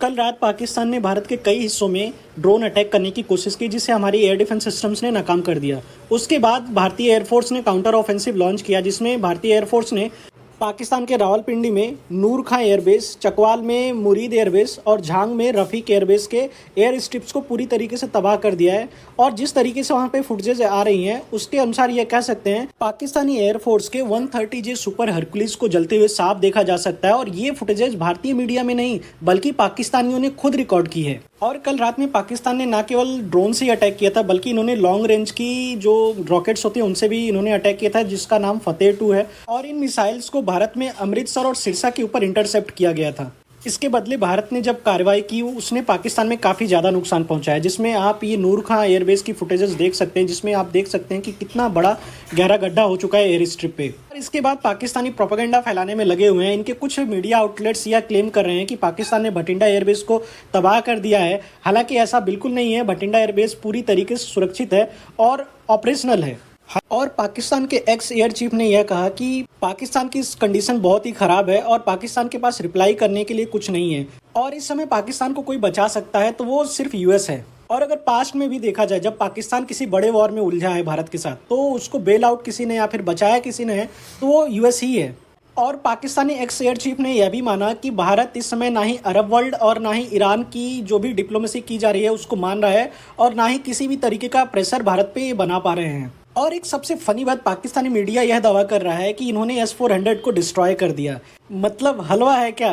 कल रात पाकिस्तान ने भारत के कई हिस्सों में ड्रोन अटैक करने की कोशिश की, जिसे हमारी एयर डिफेंस सिस्टम्स ने नाकाम कर दिया। उसके बाद भारतीय एयरफोर्स ने काउंटर ऑफेंसिव लॉन्च किया, जिसमें भारतीय एयरफोर्स ने पाकिस्तान के रावलपिंडी में नूर खां एयरबेस, चकवाल में मुरीद एयरबेस और झांग में रफ़ीक एयरबेस के एयर स्ट्रिप्स को पूरी तरीके से तबाह कर दिया है। और जिस तरीके से वहाँ पे फुटेजेज आ रही हैं, उसके अनुसार ये कह सकते हैं पाकिस्तानी एयरफोर्स के 130J सुपर हरकुलिस को जलते हुए साफ देखा जा सकता है। और ये फुटेजेज भारतीय मीडिया में नहीं बल्कि पाकिस्तानियों ने खुद रिकॉर्ड की है। और कल रात में पाकिस्तान ने न केवल ड्रोन से ही अटैक किया था, बल्कि इन्होंने लॉन्ग रेंज की जो रॉकेट्स होती हैं उनसे भी इन्होंने अटैक किया था, जिसका नाम फतेह-2 है। और इन मिसाइल्स को भारत में अमृतसर और सिरसा के ऊपर इंटरसेप्ट किया गया था। इसके बदले भारत ने जब कार्रवाई की, उसने पाकिस्तान में काफ़ी ज़्यादा नुकसान पहुंचाया, जिसमें आप ये नूर खां एयरबेस की फुटेजेस देख सकते हैं, जिसमें आप देख सकते हैं कि कितना बड़ा गहरा गड्ढा हो चुका है एयर स्ट्रिप पे। और इसके बाद पाकिस्तानी प्रोपेगेंडा फैलाने में लगे हुए हैं। इनके कुछ मीडिया आउटलेट्स यह क्लेम कर रहे हैं कि पाकिस्तान ने भटिंडा एयरबेस को तबाह कर दिया है। हालांकि ऐसा बिल्कुल नहीं है। भटिंडा एयरबेस पूरी तरीके से सुरक्षित है और ऑपरेशनल है। और पाकिस्तान के एक्स एयर चीफ ने यह कहा कि पाकिस्तान की कंडीशन बहुत ही ख़राब है और पाकिस्तान के पास रिप्लाई करने के लिए कुछ नहीं है। और इस समय पाकिस्तान को कोई बचा सकता है तो वो सिर्फ यूएस है। और अगर पास्ट में भी देखा जाए, जब पाकिस्तान किसी बड़े वॉर में उलझा है भारत के साथ, तो उसको बेल आउट किसी ने या फिर बचाया किसी ने है तो वो यूएस ही है। और पाकिस्तानी एक्स एयर चीफ ने यह भी माना कि भारत इस समय ना ही अरब वर्ल्ड और ना ही ईरान की जो भी डिप्लोमेसी की जा रही है उसको मान रहा है, और ना ही किसी भी तरीके का प्रेशर भारत पे बना पा रहे हैं। और एक सबसे फनी बात, पाकिस्तानी मीडिया यह दावा कर रहा है कि इन्होंने S-400 को डिस्ट्रॉय कर दिया। मतलब हलवा है क्या?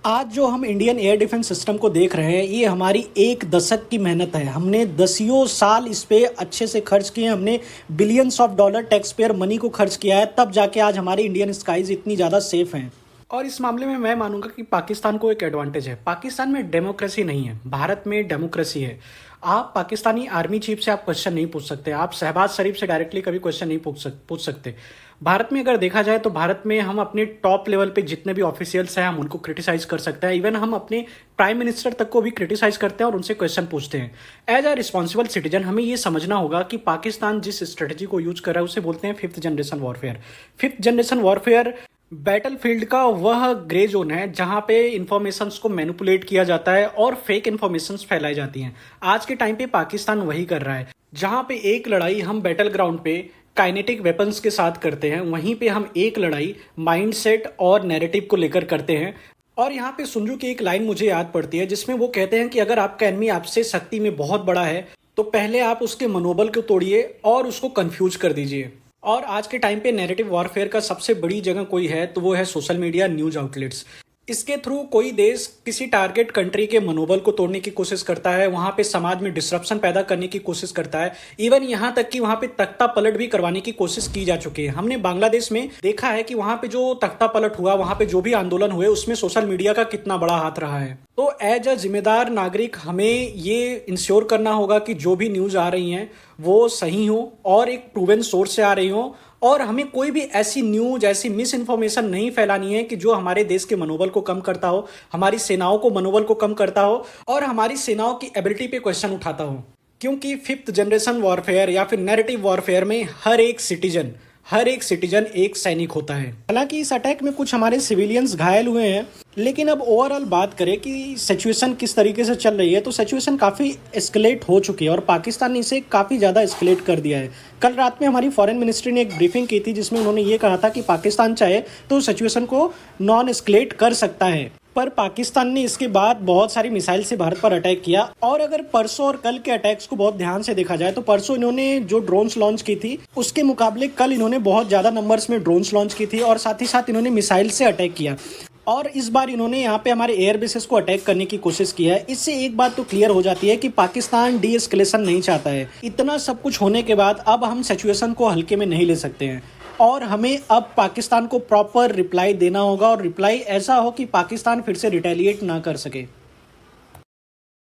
आज जो हम इंडियन एयर डिफेंस सिस्टम को देख रहे हैं, ये हमारी एक दशक की मेहनत है। हमने दसियों साल इस पे अच्छे से खर्च किए, हमने billions of dollar tax payer money को खर्च किया है, तब जाके आज हमारी इंडियन स्काईज इतनी ज़्यादा सेफ हैं। और इस मामले में मैं मानूंगा कि पाकिस्तान को एक एडवांटेज है। पाकिस्तान में डेमोक्रेसी नहीं है, भारत में डेमोक्रेसी है। आप पाकिस्तानी आर्मी चीफ से आप क्वेश्चन नहीं पूछ सकते, आप शहबाज शरीफ से डायरेक्टली कभी क्वेश्चन नहीं पूछ सकते। भारत में अगर देखा जाए तो भारत में हम अपने टॉप लेवल पे जितने भी ऑफिशियल्स हैं हम उनको क्रिटिसाइज कर सकते हैं। इवन हम अपने प्राइम मिनिस्टर तक को भी क्रिटिसाइज करते हैं और उनसे क्वेश्चन पूछते हैं। एज अ रिस्पॉन्सिबल सिटीजन हमें ये समझना होगा कि पाकिस्तान जिस स्ट्रेटजी को यूज कर रहा है उसे बोलते हैं 5th generation warfare. 5th generation warfare battlefield का वह ग्रे जोन है जहां पे इंफॉर्मेशंस को मैनिपुलेट किया जाता है और फेक इंफॉर्मेशंस फैलाई जाती हैं। आज के टाइम पे पाकिस्तान वही कर रहा है। जहां पे एक लड़ाई हम बैटल ग्राउंड पे काइनेटिक वेपन्स के साथ करते हैं, वहीं पे हम एक लड़ाई माइंडसेट और नैरेटिव को लेकर करते हैं। और यहाँ पे सुंजू की एक लाइन मुझे याद पड़ती है, जिसमें वो कहते हैं कि अगर आपका एनिमी आपसे शक्ति में बहुत बड़ा है तो पहले आप उसके मनोबल को तोड़िए और उसको कंफ्यूज कर दीजिए। और आज के टाइम पे नैरेटिव वॉरफेयर का सबसे बड़ी जगह कोई है तो वो है सोशल मीडिया, न्यूज आउटलेट्स। इसके थ्रू कोई देश किसी टारगेट कंट्री के मनोबल को तोड़ने की कोशिश करता है, वहां पे समाज में डिसरप्शन पैदा करने की कोशिश करता है। इवन यहां तक कि वहां पे तख्ता पलट भी करवाने की कोशिश की जा चुकी है। हमने बांग्लादेश में देखा है कि वहां पे जो तख्ता पलट हुआ, वहां पे जो भी आंदोलन हुए, उसमें सोशल मीडिया का कितना बड़ा हाथ रहा है। तो एज अ जिम्मेदार नागरिक हमें ये इंश्योर करना होगा कि जो भी न्यूज आ रही हैं वो सही हो और एक प्रूवन सोर्स से आ रही हो, और हमें कोई भी ऐसी न्यूज, ऐसी मिस इन्फॉर्मेशन नहीं फैलानी है कि जो हमारे देश के मनोबल को कम करता हो, हमारी सेनाओं को मनोबल को कम करता हो और हमारी सेनाओं की एबिलिटी पे क्वेश्चन उठाता हो। क्योंकि 5th जनरेशन वॉरफेयर या फिर नैरेटिव वॉरफेयर में हर एक सिटीजन एक सैनिक होता है। हालांकि इस अटैक में कुछ हमारे सिविलियंस घायल हुए हैं, लेकिन अब ओवरऑल बात करें कि सिचुएशन किस तरीके से चल रही है, तो सिचुएशन काफ़ी एस्केलेट हो चुकी है और पाकिस्तान ने इसे काफ़ी ज़्यादा एस्केलेट कर दिया है। कल रात में हमारी फॉरेन मिनिस्ट्री ने एक ब्रीफिंग की थी, जिसमें उन्होंने ये कहा था कि पाकिस्तान चाहे तो सिचुएशन को नॉन एस्केलेट कर सकता है। पर पाकिस्तान ने इसके बाद बहुत सारी मिसाइल से भारत पर अटैक किया। और अगर परसों और कल के अटैक्स को बहुत ध्यान से देखा जाए तो परसों इन्होंने जो ड्रोन्स लॉन्च की थी उसके मुकाबले कल इन्होंने बहुत ज़्यादा नंबर्स में ड्रोन्स लॉन्च की थी और साथ ही साथ इन्होंने मिसाइल से अटैक किया। और इस बार इन्होंने यहाँ पे हमारे एयर बेसेस को अटैक करने की कोशिश की है। इससे एक बात तो क्लियर हो जाती है कि पाकिस्तान डी एस्केलेशन नहीं चाहता है। इतना सब कुछ होने के बाद अब हम सिचुएशन को हल्के में नहीं ले सकते हैं और हमें अब पाकिस्तान को प्रॉपर रिप्लाई देना होगा, और रिप्लाई ऐसा हो कि पाकिस्तान फिर से रिटेलिएट ना कर सके।